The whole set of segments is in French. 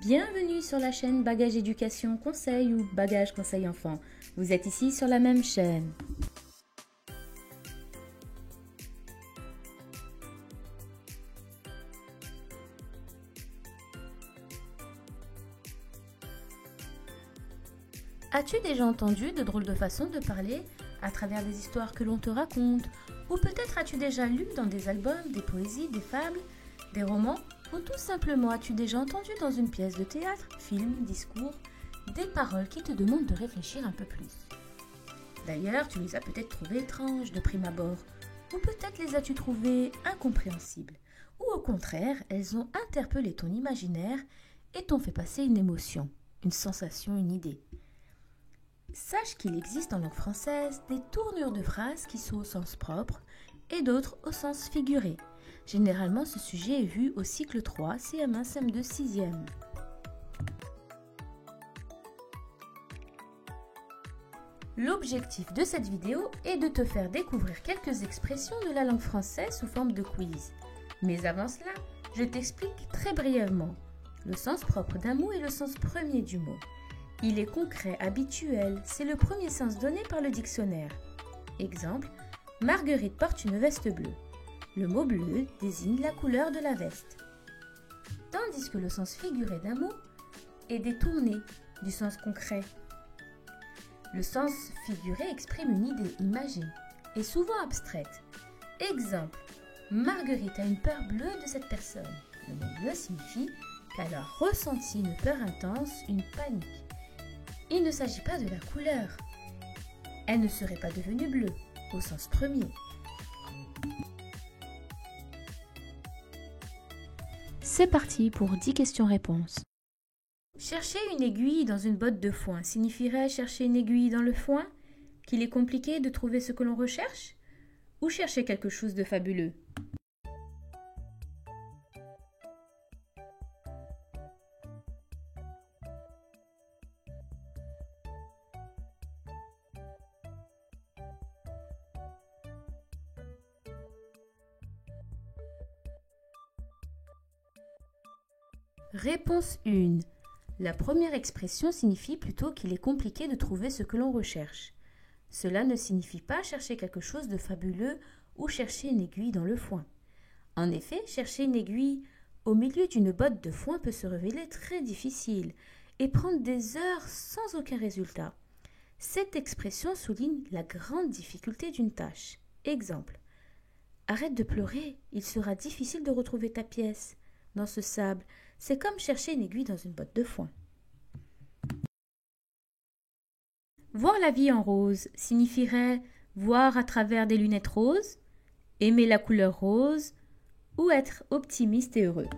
Bienvenue sur la chaîne Bagage Éducation Conseil ou Bagage Conseil Enfant. Vous êtes ici sur la même chaîne. As-tu déjà entendu de drôles de façons de parler à travers des histoires que l'on te raconte? Ou peut-être as-tu déjà lu dans des albums, des poésies, des fables, des romans? Ou tout simplement as-tu déjà entendu dans une pièce de théâtre, film, discours, des paroles qui te demandent de réfléchir un peu plus? D'ailleurs, tu les as peut-être trouvées étranges de prime abord, ou peut-être les as-tu trouvées incompréhensibles, ou au contraire, elles ont interpellé ton imaginaire et t'ont fait passer une émotion, une sensation, une idée. Sache qu'il existe en langue française des tournures de phrases qui sont au sens propre et d'autres au sens figuré. Généralement, ce sujet est vu au cycle 3, CM1, CM2, 6e. L'objectif de cette vidéo est de te faire découvrir quelques expressions de la langue française sous forme de quiz. Mais avant cela, je t'explique très brièvement le sens propre d'un mot et le sens premier du mot. Il est concret, habituel, c'est le premier sens donné par le dictionnaire. Exemple, Marguerite porte une veste bleue. Le mot bleu désigne la couleur de la veste. Tandis que le sens figuré d'un mot est détourné du sens concret. Le sens figuré exprime une idée imagée et souvent abstraite. Exemple, Marguerite a une peur bleue de cette personne. Le mot bleu signifie qu'elle a ressenti une peur intense, une panique. Il ne s'agit pas de la couleur. Elle ne serait pas devenue bleue, au sens premier. C'est parti pour 10 questions-réponses. Chercher une aiguille dans une botte de foin signifierait chercher une aiguille dans le foin, qu'il est compliqué de trouver ce que l'on recherche, ou chercher quelque chose de fabuleux? Réponse 1. La première expression signifie plutôt qu'il est compliqué de trouver ce que l'on recherche. Cela ne signifie pas chercher quelque chose de fabuleux ou chercher une aiguille dans le foin. En effet, chercher une aiguille au milieu d'une botte de foin peut se révéler très difficile et prendre des heures sans aucun résultat. Cette expression souligne la grande difficulté d'une tâche. Exemple. Arrête de pleurer, il sera difficile de retrouver ta pièce. Dans ce sable, c'est comme chercher une aiguille dans une botte de foin. Voir la vie en rose signifierait voir à travers des lunettes roses, aimer la couleur rose ou être optimiste et heureux.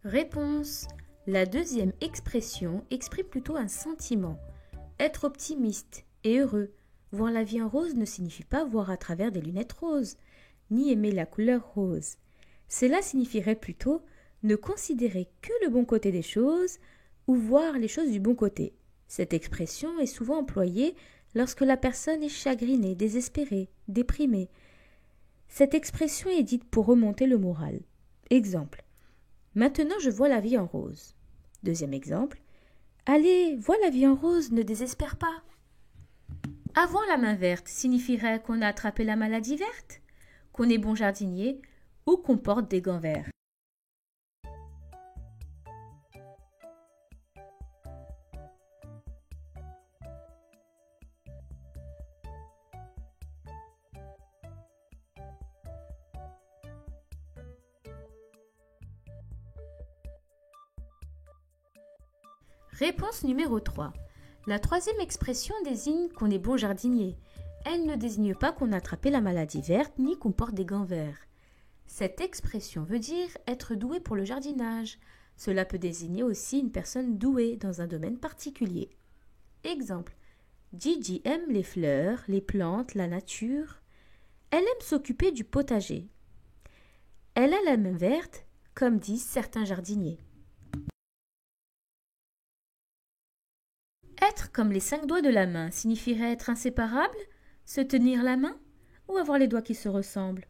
Réponse. La deuxième expression exprime plutôt un sentiment. Être optimiste et heureux. Voir la vie en rose ne signifie pas voir à travers des lunettes roses, ni aimer la couleur rose. Cela signifierait plutôt ne considérer que le bon côté des choses ou voir les choses du bon côté. Cette expression est souvent employée lorsque la personne est chagrinée, désespérée, déprimée. Cette expression est dite pour remonter le moral. Exemple. Maintenant, je vois la vie en rose. Deuxième exemple. Allez, vois la vie en rose, ne désespère pas. Avoir la main verte signifierait qu'on a attrapé la maladie verte, qu'on est bon jardinier ou qu'on porte des gants verts. Réponse numéro 3. La troisième expression désigne qu'on est bon jardinier. Elle ne désigne pas qu'on a attrapé la maladie verte ni qu'on porte des gants verts. Cette expression veut dire être doué pour le jardinage. Cela peut désigner aussi une personne douée dans un domaine particulier. Exemple. Gigi aime les fleurs, les plantes, la nature. Elle aime s'occuper du potager. Elle a la main verte, comme disent certains jardiniers. Être comme les 5 doigts de la main signifierait être inséparable, se tenir la main ou avoir les doigts qui se ressemblent.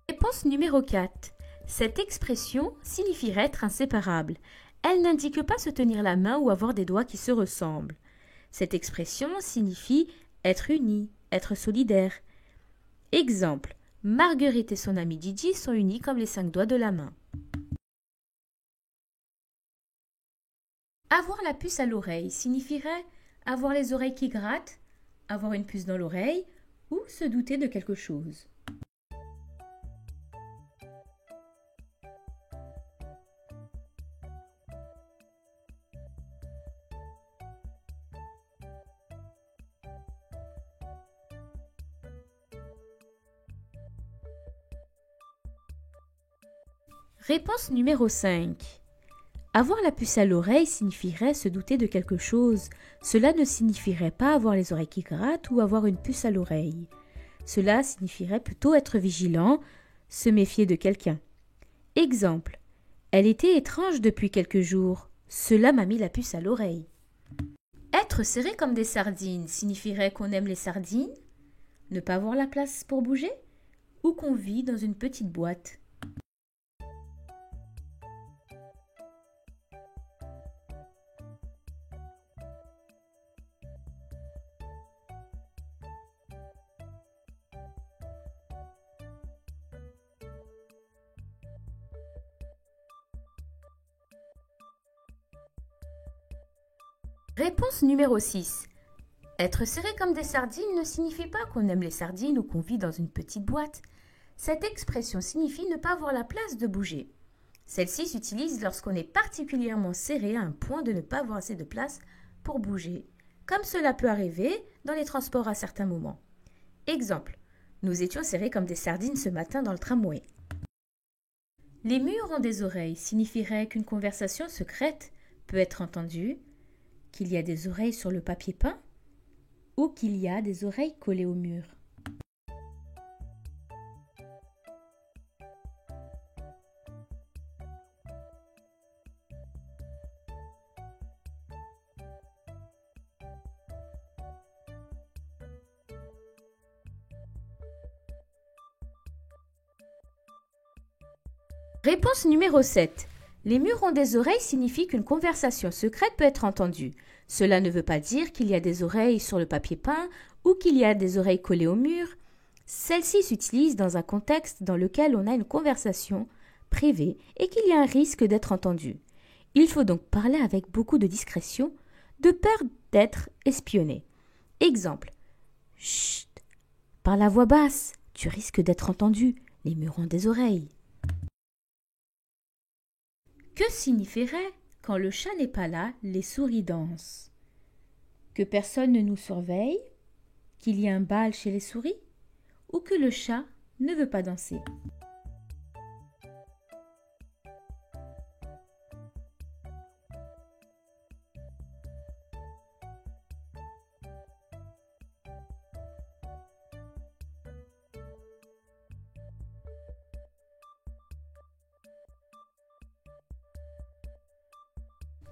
Réponse numéro 4. Cette expression signifierait être inséparable. Elle n'indique pas se tenir la main ou avoir des doigts qui se ressemblent. Cette expression signifie être unis, être solidaire. Exemple, Marguerite et son ami Gigi sont unis comme les 5 doigts de la main. Avoir la puce à l'oreille signifierait avoir les oreilles qui grattent, avoir une puce dans l'oreille ou se douter de quelque chose. Réponse numéro 5. Avoir la puce à l'oreille signifierait se douter de quelque chose. Cela ne signifierait pas avoir les oreilles qui grattent ou avoir une puce à l'oreille. Cela signifierait plutôt être vigilant, se méfier de quelqu'un. Exemple, elle était étrange depuis quelques jours. Cela m'a mis la puce à l'oreille. Être serré comme des sardines signifierait qu'on aime les sardines, ne pas avoir la place pour bouger ou qu'on vit dans une petite boîte. Réponse numéro 6. Être serré comme des sardines ne signifie pas qu'on aime les sardines ou qu'on vit dans une petite boîte. Cette expression signifie ne pas avoir la place de bouger. Celle-ci s'utilise lorsqu'on est particulièrement serré à un point de ne pas avoir assez de place pour bouger, comme cela peut arriver dans les transports à certains moments. Exemple, nous étions serrés comme des sardines ce matin dans le tramway. Les murs ont des oreilles signifierait qu'une conversation secrète peut être entendue, qu'il y a des oreilles sur le papier peint ou qu'il y a des oreilles collées au mur. Réponse numéro 7. Les murs ont des oreilles signifie qu'une conversation secrète peut être entendue. Cela ne veut pas dire qu'il y a des oreilles sur le papier peint ou qu'il y a des oreilles collées au mur. Celles-ci s'utilisent dans un contexte dans lequel on a une conversation privée et qu'il y a un risque d'être entendu. Il faut donc parler avec beaucoup de discrétion, de peur d'être espionné. Exemple. Chut, parle à voix basse, tu risques d'être entendu, les murs ont des oreilles. Que signifierait quand le chat n'est pas là, les souris dansent? Que personne ne nous surveille? Qu'il y a un bal chez les souris? Ou que le chat ne veut pas danser?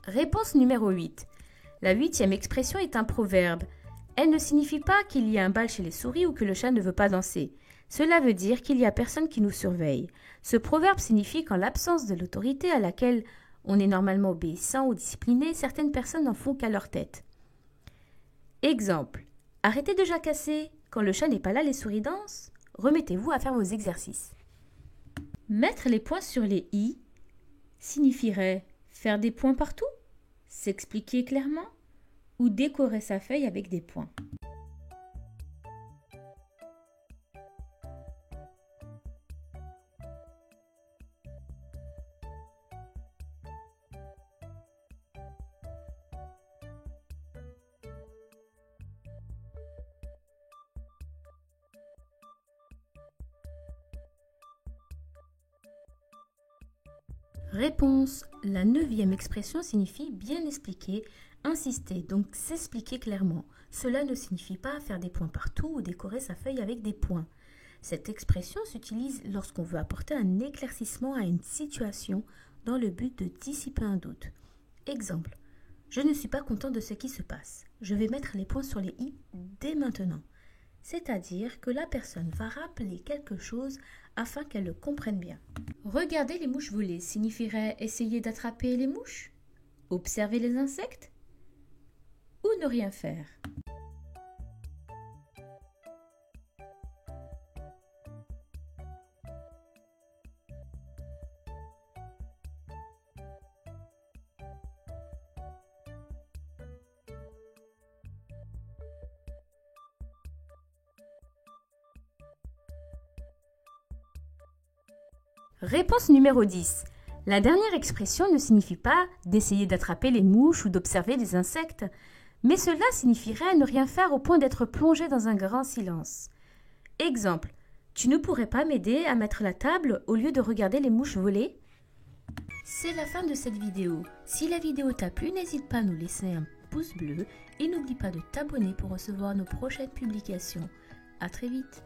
Réponse numéro 8. La 8e expression est un proverbe. Elle ne signifie pas qu'il y a un bal chez les souris ou que le chat ne veut pas danser. Cela veut dire qu'il y a personne qui nous surveille. Ce proverbe signifie qu'en l'absence de l'autorité à laquelle on est normalement obéissant ou discipliné, certaines personnes n'en font qu'à leur tête. Exemple. Arrêtez de jacasser. Quand le chat n'est pas là, les souris dansent. Remettez-vous à faire vos exercices. Mettre les points sur les i signifierait faire des points partout, s'expliquer clairement ou décorer sa feuille avec des points. Réponse. La 9e expression signifie bien expliquer, insister, donc s'expliquer clairement. Cela ne signifie pas faire des points partout ou décorer sa feuille avec des points. Cette expression s'utilise lorsqu'on veut apporter un éclaircissement à une situation dans le but de dissiper un doute. Exemple. Je ne suis pas content de ce qui se passe. Je vais mettre les points sur les i dès maintenant. C'est-à-dire que la personne va rappeler quelque chose afin qu'elle le comprenne bien. Regarder les mouches voler signifierait essayer d'attraper les mouches, observer les insectes ou ne rien faire. Réponse numéro 10. La dernière expression ne signifie pas d'essayer d'attraper les mouches ou d'observer les insectes, mais cela signifierait ne rien faire au point d'être plongé dans un grand silence. Exemple. Tu ne pourrais pas m'aider à mettre la table au lieu de regarder les mouches voler? C'est la fin de cette vidéo. Si la vidéo t'a plu, n'hésite pas à nous laisser un pouce bleu et n'oublie pas de t'abonner pour recevoir nos prochaines publications. À très vite.